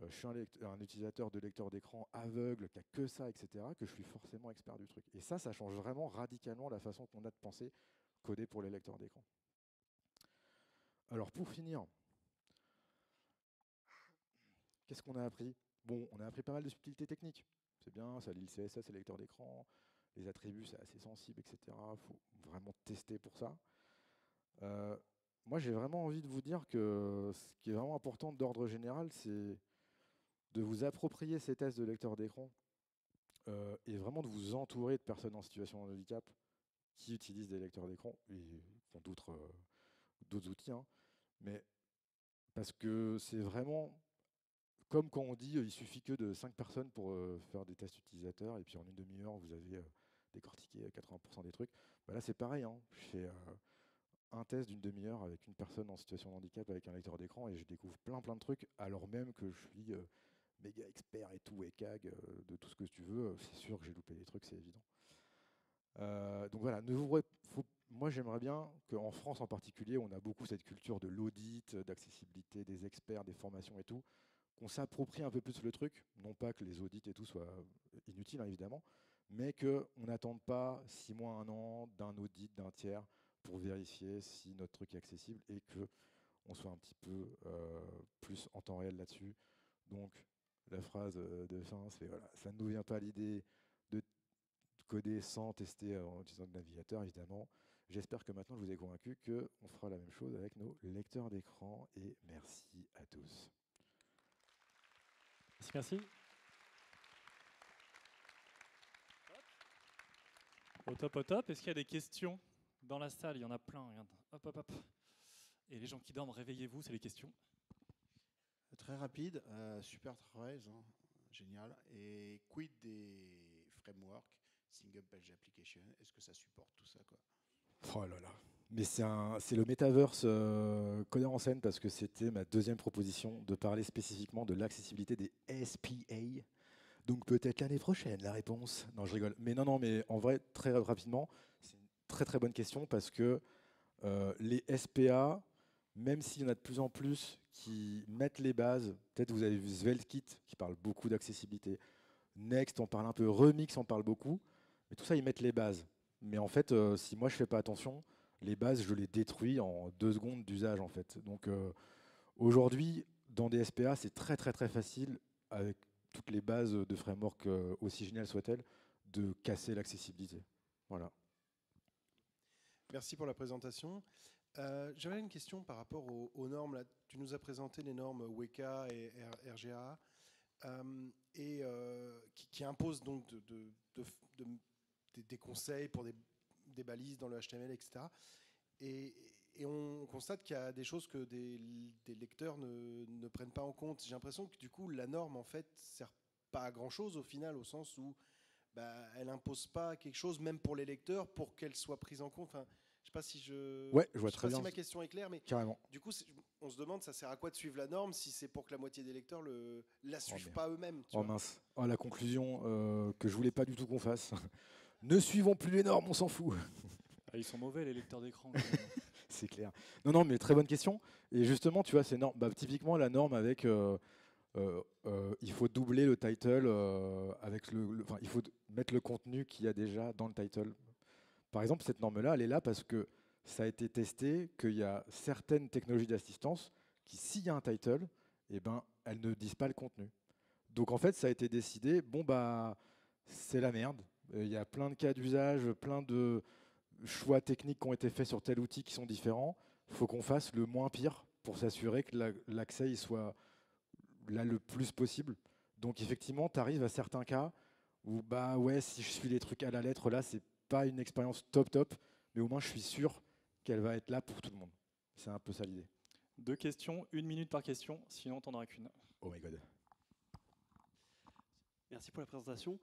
je suis un utilisateur de lecteur d'écran aveugle, qui a que ça, etc., que je suis forcément expert du truc. Et ça change vraiment radicalement la façon qu'on a de penser coder pour les lecteurs d'écran. Alors pour finir, qu'est-ce qu'on a appris? Bon, on a appris pas mal de subtilités techniques. C'est bien, ça lit le CSS et le lecteur d'écran, les attributs c'est assez sensible, etc. Il faut vraiment tester pour ça. Moi j'ai vraiment envie de vous dire que ce qui est vraiment important d'ordre général, c'est de vous approprier ces tests de lecteur d'écran et vraiment de vous entourer de personnes en situation de handicap qui utilisent des lecteurs d'écran et qui ont d'autres outils. Hein. Mais parce que c'est vraiment comme quand on dit il suffit que de 5 personnes pour faire des tests utilisateurs et puis en une demi-heure vous avez décortiqué 80% des trucs. Là c'est pareil, hein. Je fais un test d'une demi-heure avec une personne en situation de handicap avec un lecteur d'écran et je découvre plein de trucs alors même que je suis méga expert et tout, et CAG, de tout ce que tu veux, c'est sûr que j'ai loupé des trucs, c'est évident. Donc voilà, moi j'aimerais bien qu'en France en particulier, on a beaucoup cette culture de l'audit, d'accessibilité, des experts, des formations et tout, qu'on s'approprie un peu plus le truc, non pas que les audits et tout soient inutiles hein, évidemment, mais qu'on n'attende pas 6 mois, 1 an d'un audit d'un tiers pour vérifier si notre truc est accessible et qu'on soit un petit peu plus en temps réel là-dessus. Donc la phrase de fin, c'est voilà, ça ne nous vient pas à l'idée de coder sans tester en utilisant le navigateur, évidemment. J'espère que maintenant je vous ai convaincu qu'on fera la même chose avec nos lecteurs d'écran et merci à tous. Merci. Au top, au top. Est-ce qu'il y a des questions dans la salle? Il y en a plein, regarde. Hop, hop, hop. Et les gens qui dorment, réveillez-vous, c'est les questions. Très rapide, super travail, hein, génial. Et quid des frameworks, single page application, est-ce que ça supporte tout ça quoi? Oh là là. Mais c'est le metaverse codé en scène parce que c'était ma deuxième proposition de parler spécifiquement de l'accessibilité des SPA. Donc peut-être l'année prochaine la réponse. Non, je rigole. Mais non, mais en vrai, très rapidement, c'est une très très bonne question parce que les SPA, même s'il y en a de plus en plus qui mettent les bases, peut-être vous avez vu Svelte qui parle beaucoup d'accessibilité, Next on parle un peu, Remix on parle beaucoup, mais tout ça ils mettent les bases. Mais en fait, si moi je fais pas attention, les bases je les détruis en 2 secondes d'usage en fait. Donc aujourd'hui, dans des SPA, c'est très très très facile avec toutes les bases de framework aussi géniales soient-elles, de casser l'accessibilité. Voilà. Merci pour la présentation. J'avais une question par rapport aux normes. Là, tu nous as présenté les normes WCAG et RGA qui imposent donc des conseils pour des balises dans le HTML, etc. Et on constate qu'il y a des choses que des lecteurs ne prennent pas en compte. J'ai l'impression que du coup, la norme, en fait, sert pas à grand-chose au final, au sens où elle n'impose pas quelque chose, même pour les lecteurs, pour qu'elle soit prise en compte. Enfin, je ne sais pas si Ouais, je vois très bien. Si ma question est claire, mais carrément. Du coup, on se demande, ça sert à quoi de suivre la norme si c'est pour que la moitié des lecteurs la suivent pas eux-mêmes. Oh mince. Oh, la conclusion que je voulais pas du tout qu'on fasse. Ne suivons plus les normes, on s'en fout. Ah, ils sont mauvais les lecteurs d'écran. C'est clair. Non, non, mais très bonne question. Et justement, tu vois, c'est typiquement la norme avec il faut doubler le title avec enfin, il faut mettre le contenu qu'il y a déjà dans le title. Par exemple, cette norme-là, elle est là parce que ça a été testé qu'il y a certaines technologies d'assistance qui, s'il y a un title, eh ben, elles ne disent pas le contenu. Donc en fait, ça a été décidé, bon bah, c'est la merde. Il y a plein de cas d'usage, plein de choix techniques qui ont été faits sur tel outil qui sont différents. Il faut qu'on fasse le moins pire pour s'assurer que l'accès il soit là le plus possible. Donc effectivement, tu arrives à certains cas où bah ouais, si je suis les trucs à la lettre, là, c'est pas une expérience top, mais au moins je suis sûr qu'elle va être là pour tout le monde. C'est un peu ça l'idée. 2 questions, 1 minute par question, sinon t'en auras qu'une. Oh my god. Merci pour la présentation.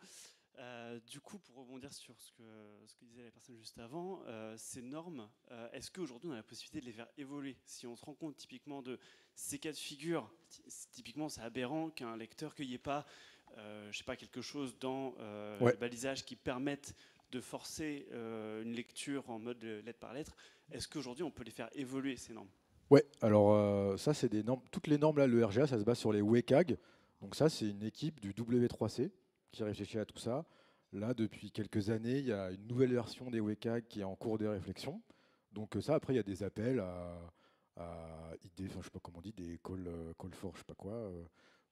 Du coup, pour rebondir sur ce que disait la personne juste avant, ces normes, est-ce qu'aujourd'hui on a la possibilité de les faire évoluer? Si on se rend compte typiquement de ces cas de figure, typiquement c'est aberrant qu'un lecteur, qu'il n'y ait pas, je sais pas, quelque chose dans le balisage qui permette de forcer une lecture en mode lettre par lettre. Est-ce qu'aujourd'hui on peut les faire évoluer, ces normes? Ouais, alors ça c'est des normes. Toutes les normes là, le RGA, ça se base sur les WCAG. Donc ça c'est une équipe du W3C qui réfléchit à tout ça. Là, depuis quelques années, il y a une nouvelle version des WCAG qui est en cours de réflexion. Donc ça, après, il y a des appels à idées, enfin je sais pas comment on dit, des call for, je sais pas quoi,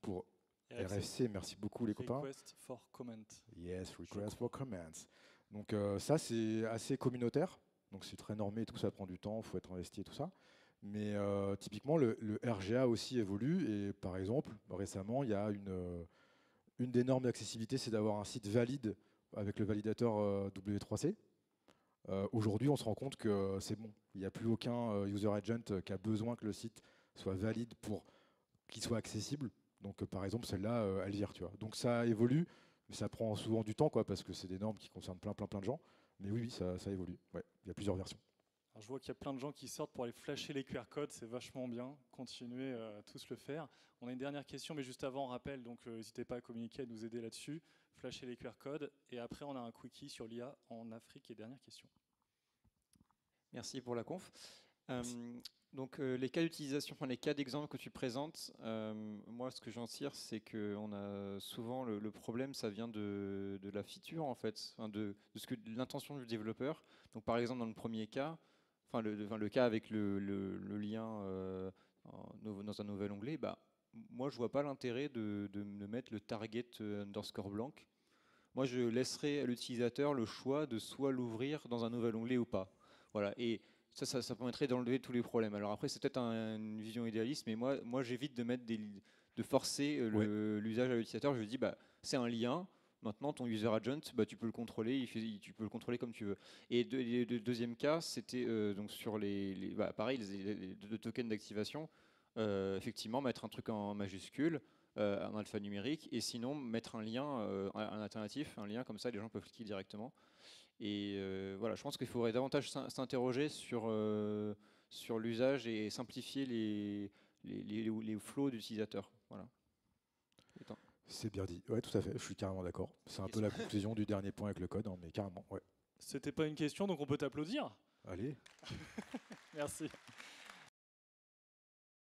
pour RFC. Merci beaucoup les copains. Request for comment. Yes, request for comments. Donc ça, c'est assez communautaire. Donc c'est très normé et tout, ça prend du temps, il faut être investi et tout ça. Mais typiquement, le RGA aussi évolue. Et par exemple, récemment, il y a une des normes d'accessibilité, c'est d'avoir un site valide avec le validateur W3C. Aujourd'hui, on se rend compte que c'est bon. Il n'y a plus aucun user agent qui a besoin que le site soit valide pour qu'il soit accessible. Donc, par exemple, celle-là, elle vire, tu vois. Donc, ça évolue, mais ça prend souvent du temps, quoi, parce que c'est des normes qui concernent plein de gens. Mais oui, ça évolue. Ouais, il y a plusieurs versions. Alors, je vois qu'il y a plein de gens qui sortent pour aller flasher les QR codes, c'est vachement bien. Continuez à tous le faire. On a une dernière question, mais juste avant, on rappelle, donc n'hésitez pas à communiquer, à nous aider là-dessus. Flasher les QR codes. Et après, on a un quickie sur l'IA en Afrique. Et dernière question. Merci pour la conf. Donc les cas d'utilisation, enfin, les cas d'exemple que tu présentes, moi ce que j'en tire, c'est qu'on a souvent le problème, ça vient de la feature en fait, enfin, de l'intention du développeur. Donc par exemple dans le premier cas, enfin le cas avec le lien dans un nouvel onglet, bah, moi je vois pas l'intérêt de mettre le target underscore blanc. Moi je laisserai à l'utilisateur le choix de soit l'ouvrir dans un nouvel onglet ou pas. Voilà, et ça permettrait d'enlever tous les problèmes. Alors après, c'est peut-être une vision idéaliste, mais moi j'évite de mettre de forcer l'usage à l'utilisateur. Je lui dis, bah, c'est un lien. Maintenant, ton user agent, bah, tu peux le contrôler. Tu peux le contrôler comme tu veux. Et le deuxième cas, c'était donc sur pareil, les tokens d'activation. Effectivement, mettre un truc en majuscule, en alpha numérique, et sinon mettre un lien, un alternatif, un lien comme ça, les gens peuvent cliquer directement. Et voilà, je pense qu'il faudrait davantage s'interroger sur l'usage et simplifier les flows d'utilisateurs. Voilà. C'est bien dit. Ouais, tout à fait. Je suis carrément d'accord. C'est un peu la conclusion du dernier point avec le code, hein, mais carrément. Ouais. C'était pas une question, donc on peut t'applaudir. Allez. Merci.